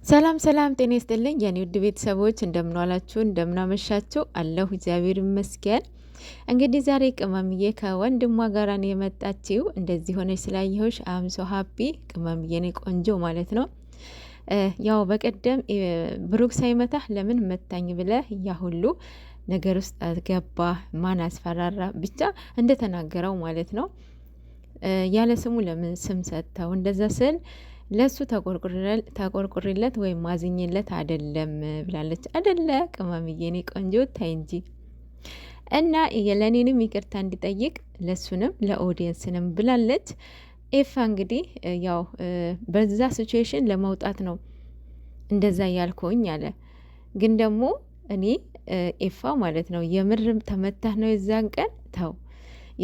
ሰላም ሰላም፣ ጤና ይስጥልኝ የኔ ውድ ቤተሰቦች፣ እንደምን ዋላችሁ? እንደምን አመሻችሁ? አለሁ እግዚአብሔር ይመስገን። እንግዲህ ዛሬ ቅመምዬ ከወንድሟ ጋራ ነው የመጣችው። እንደዚህ ሆነች ስላየሁሽ አም ሶ ሀፒ ቅመምዬ፣ እኔ ቆንጆ ማለት ነው። ያው በቀደም ብሩክ ሳይመታህ ለምን መታኝ ብለህ ያ ሁሉ ነገር ውስጥ ገባ። ማን አስፈራራ? ብቻ እንደተናገረው ማለት ነው። ያለ ስሙ ለምን ስም ሰጥተው እንደዛ ስል ለሱ ተቆርቁሪለት ወይም ማዝኝለት አይደለም ብላለች። አይደለ ቅመምዬ እኔ ቆንጆ ታይ እንጂ እና ለእኔንም ይቅርታ እንዲጠይቅ ለሱንም ለኦዲየንስንም ብላለች። ኤፋ እንግዲህ ያው በዛ ሲቹዌሽን ለመውጣት ነው እንደዛ ያልኩኝ አለ። ግን ደግሞ እኔ ኤፋ ማለት ነው የምርም ተመታህ ነው የዛን ቀን ተው፣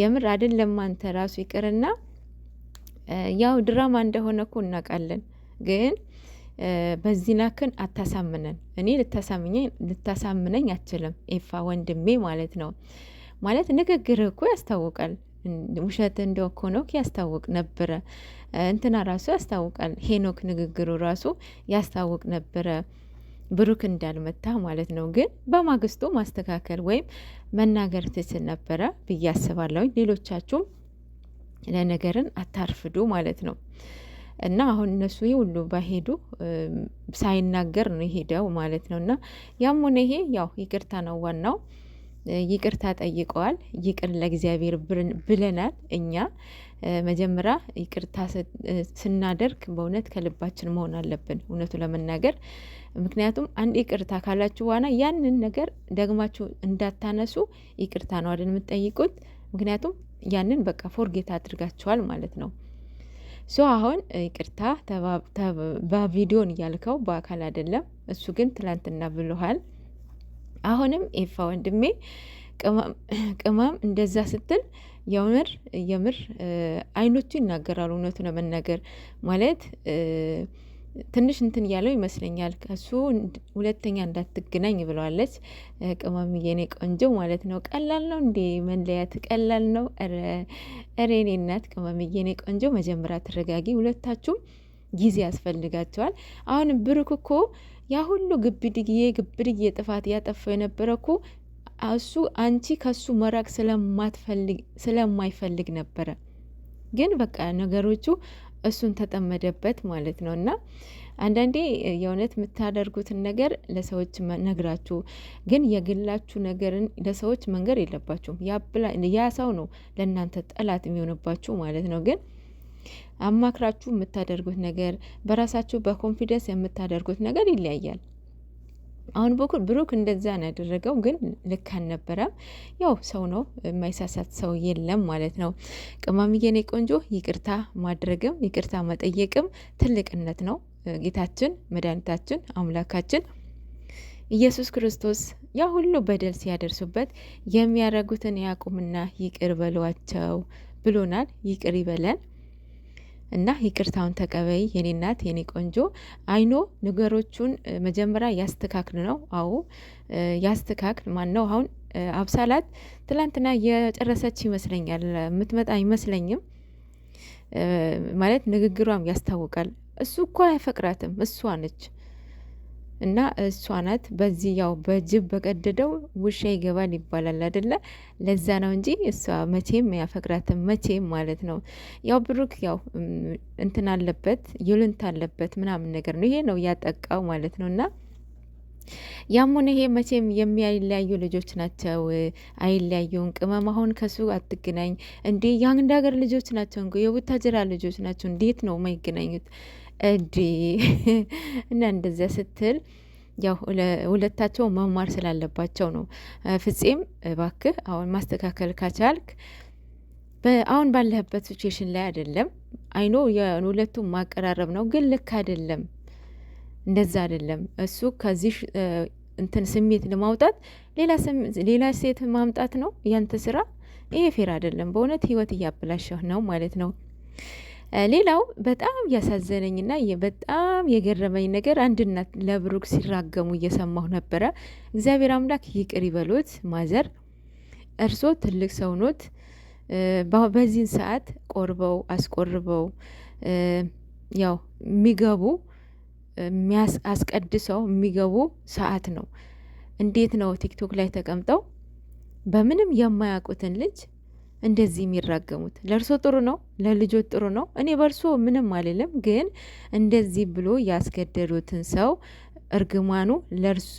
የምር አይደለም አንተ ራሱ ይቅርና ያው ድራማ እንደሆነ እኮ እናውቃለን። ግን በዚህ ላክን አታሳምነን። እኔ ልታሳምነኝ አችልም ኤፋ ወንድሜ ማለት ነው። ማለት ንግግር እኮ ያስታውቃል። ውሸት እንደው እኮ ነው ያስታውቅ ነበረ። እንትና ራሱ ያስታውቃል። ሄኖክ ንግግሩ ራሱ ያስታውቅ ነበረ ብሩክ እንዳልመታ ማለት ነው። ግን በማግስቱ ማስተካከል ወይም መናገር ትችል ነበረ ብዬ አስባለሁኝ። ሌሎቻችሁም ለነገርን አታርፍዱ ማለት ነው። እና አሁን እነሱ ሁሉ ባሄዱ ሳይናገር ነው የሄደው ማለት ነው። እና ያም ሆነ ይሄ ያው ይቅርታ ነው ዋናው። ይቅርታ ጠይቀዋል። ይቅር ለእግዚአብሔር ብለናል እኛ። መጀመሪያ ይቅርታ ስናደርግ በእውነት ከልባችን መሆን አለብን፣ እውነቱ ለመናገር። ምክንያቱም አንድ ይቅርታ ካላችሁ በኋላ ያንን ነገር ደግማችሁ እንዳታነሱ ይቅርታ ነው አይደል የምትጠይቁት። ምክንያቱም ያንን በቃ ፎርጌት አድርጋችኋል ማለት ነው። ሶ አሁን ይቅርታ በቪዲዮን እያልከው በአካል አይደለም። እሱ ግን ትላንትና ብሎሃል። አሁንም ኤፋ ወንድሜ ቅመም እንደዛ ስትል የምር አይኖቹ ይናገራሉ። እውነቱ ለመናገር ማለት ትንሽ እንትን ያለው ይመስለኛል። ከሱ ሁለተኛ እንዳትገናኝ ብለዋለች። ቅመም የኔ ቆንጆ ማለት ነው። ቀላል ነው እንዴ መለያት? ቀላል ነው? ኧረ የኔ እናት ቅመም የኔ ቆንጆ መጀመሪያ ተረጋጊ። ሁለታችሁም ጊዜ ያስፈልጋቸዋል። አሁን ብሩክ እኮ ያ ሁሉ ግብድዬ ጥፋት ያጠፋው የነበረ እኮ እሱ አንቺ ከሱ መራቅ ስለማይፈልግ ነበረ። ግን በቃ ነገሮቹ እሱን ተጠመደበት ማለት ነው። እና አንዳንዴ የእውነት የምታደርጉትን ነገር ለሰዎች ነግራችሁ፣ ግን የግላችሁ ነገርን ለሰዎች መንገር የለባችሁም። ያ ሰው ነው ለእናንተ ጠላት የሚሆንባችሁ ማለት ነው። ግን አማክራችሁ የምታደርጉት ነገር፣ በራሳችሁ በኮንፊደንስ የምታደርጉት ነገር ይለያያል። አሁን ብሩክ እንደዛ ነው ያደረገው፣ ግን ልክ አልነበረም። ያው ሰው ነው፣ የማይሳሳት ሰው የለም ማለት ነው። ቅመምዬ የኔ ቆንጆ ይቅርታ ማድረግም ይቅርታ መጠየቅም ትልቅነት ነው። ጌታችን መድኃኒታችን አምላካችን ኢየሱስ ክርስቶስ ያ ሁሉ በደል ሲያደርሱበት የሚያደርጉትን ያቁምና ይቅር በሏቸው ብሎናል። ይቅር ይበለን እና ይቅርታውን ተቀበይ የኔ እናት የኔ ቆንጆ። አይኖ ነገሮቹን መጀመሪያ ያስተካክል ነው። አዎ ያስተካክል። ማን ነው አሁን አብሳላት ትላንትና የጨረሰች ይመስለኛል፣ የምትመጣ አይመስለኝም። ማለት ንግግሯም ያስታውቃል። እሱ እኮ አያፈቅራትም፣ እሷ ነች። እና እሷ ናት። በዚህ ያው በጅብ በቀደደው ውሻ ይገባል ይባላል አይደለ? ለዛ ነው እንጂ እሷ መቼም ያፈቅራትም መቼም ማለት ነው። ያው ብሩክ ያው እንትን አለበት ይሉንት አለበት ምናምን ነገር ነው። ይሄ ነው ያጠቃው ማለት ነው። እና ያም ሆነ ይሄ መቼም የሚያለያዩ ልጆች ናቸው፣ አይለያዩም። ቅመም አሁን ከሱ አትገናኝ እንዴ? የአንድ ሀገር ልጆች ናቸው እንዴ? የቡታጅራ ልጆች ናቸው። እንዴት ነው የማይገናኙት እንዴ? እና እንደዚያ ስትል ያው ሁለታቸው መማር ስላለባቸው ነው። ፍጼም እባክህ አሁን ማስተካከል ካቻልክ አሁን ባለህበት ሲቹዌሽን ላይ አይደለም። አይኖ የሁለቱም ማቀራረብ ነው፣ ግን ልክ አይደለም። እንደዛ አይደለም። እሱ ከዚህ እንትን ስሜት ለማውጣት ሌላ ሴት ማምጣት ነው ያንተ ስራ። ይሄ ፌር አይደለም። በእውነት ህይወት እያበላሸህ ነው ማለት ነው። ሌላው በጣም ያሳዘነኝና በጣም የገረመኝ ነገር አንድ እናት ለብሩክ ሲራገሙ እየሰማሁ ነበረ። እግዚአብሔር አምላክ ይቅር ይበሉት ማዘር፣ እርሶ ትልቅ ሰው ኖት። በዚህን ሰዓት ቆርበው አስቆርበው ያው የሚገቡ አስቀድሰው የሚገቡ ሰዓት ነው። እንዴት ነው ቲክቶክ ላይ ተቀምጠው በምንም የማያውቁትን ልጅ እንደዚህ የሚራገሙት? ለእርሶ ጥሩ ነው? ለልጆች ጥሩ ነው? እኔ በእርሶ ምንም አልልም፣ ግን እንደዚህ ብሎ ያስገደዱትን ሰው እርግማኑ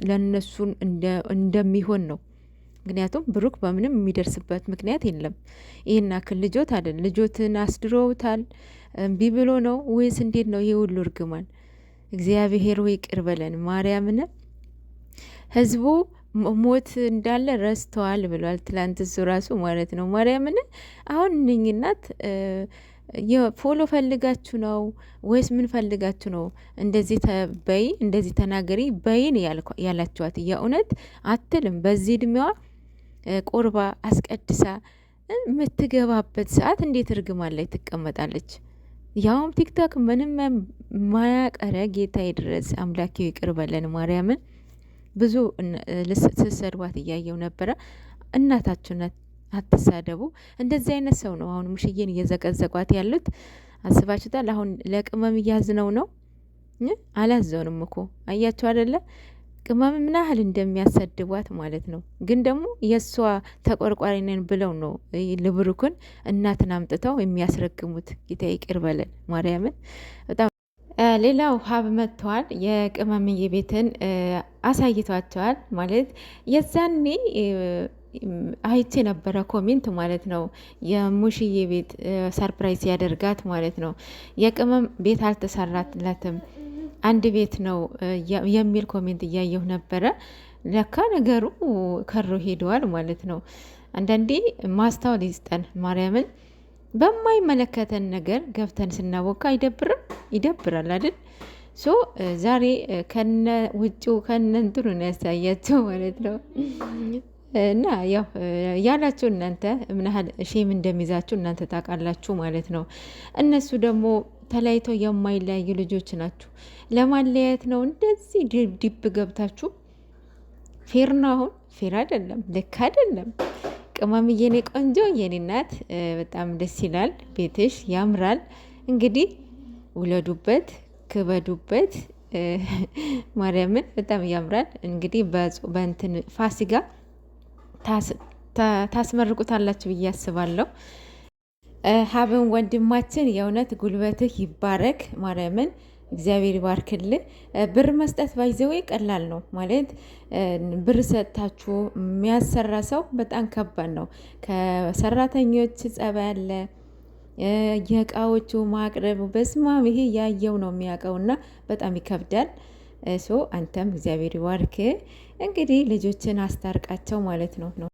ለእነሱን እንደሚሆን ነው። ምክንያቱም ብሩክ በምንም የሚደርስበት ምክንያት የለም። ይህን አክል ልጆት አይደል? ልጆትን አስድሮውታል። እምቢ ብሎ ነው ወይስ እንዴት ነው ይሄ ሁሉ እርግማን? እግዚአብሔር ሆይ ይቅር በለን ማርያምን። ህዝቡ ሞት እንዳለ ረስተዋል ብሏል ትላንት እሱ ራሱ ማለት ነው። ማርያምን አሁን እኝናት ፎሎ ፈልጋችሁ ነው ወይስ ምን ፈልጋችሁ ነው እንደዚህ በይ እንደዚህ ተናገሪ በይን ያላችኋት? የእውነት አትልም። በዚህ እድሜዋ ቆርባ አስቀድሳ የምትገባበት ሰዓት እንዴት እርግማን ላይ ትቀመጣለች? ያውም ቲክቶክ ምንም ማያቀረ ጌታ ድረስ አምላኬው ይቅር በለን ማርያምን። ብዙ ስሰድባት እያየው ነበረ። እናታችሁን አትሳደቡ። እንደዚህ አይነት ሰው ነው አሁን ሙሽዬን እየዘቀዘቋት ያሉት። አስባችሁታል? አሁን ለቅመም እያዝነው ነው። አላዘውንም እኮ አያችሁ አይደለ? ቅመም ምን ያህል እንደሚያሰድቧት ማለት ነው። ግን ደግሞ የእሷ ተቆርቋሪ ነን ብለው ነው ልብሩክን እናትን አምጥተው የሚያስረግሙት። ጌታ ይቅር በለን ማርያምን በጣም። ሌላው ሀብ መጥተዋል። የቅመምዬ ቤትን አሳይቷቸዋል ማለት የዛኔ አይቼ ነበረ ኮሜንት ማለት ነው። የሙሽዬ ቤት ሰርፕራይዝ ያደርጋት ማለት ነው። የቅመም ቤት አልተሰራለትም አንድ ቤት ነው የሚል ኮሜንት እያየሁ ነበረ። ለካ ነገሩ ከሮ ሄደዋል ማለት ነው። አንዳንዴ ማስታወል ይስጠን ማርያምን። በማይመለከተን ነገር ገብተን ስናቦካ አይደብርም? ይደብራል አይደል? ሶ ዛሬ ከነ ውጭው ከነ እንትኑ ነው ያሳያቸው ማለት ነው። እና ያው ያላችሁ እናንተ ምን ያህል ሼም እንደሚይዛችሁ እናንተ ታውቃላችሁ ማለት ነው። እነሱ ደግሞ ተለያይተው የማይለያዩ ልጆች ናችሁ። ለማለያየት ነው እንደዚህ ዲብ ገብታችሁ። ፌር ነው አሁን? ፌር አይደለም፣ ልክ አይደለም። ቅመምዬ የኔ ቆንጆ የኔ እናት በጣም ደስ ይላል። ቤትሽ ያምራል። እንግዲህ ውለዱበት፣ ክበዱበት። ማርያምን በጣም ያምራል። እንግዲህ በእንትን ፋሲካ ታስመርቁታላችሁ ብዬ አስባለሁ። ሀብን ወንድማችን የእውነት ጉልበትህ ይባረክ። ማርያምን እግዚአብሔር ይባርክልን። ብር መስጠት ባይዘዌ ቀላል ነው ማለት ብር ሰጥታችሁ የሚያሰራ ሰው በጣም ከባድ ነው። ከሰራተኞች ጸባይ ያለ የእቃዎቹ ማቅረብ በስማም ይሄ ያየው ነው የሚያውቀውና በጣም ይከብዳል። ሶ አንተም እግዚአብሔር ይባርክ። እንግዲህ ልጆችን አስታርቃቸው ማለት ነው።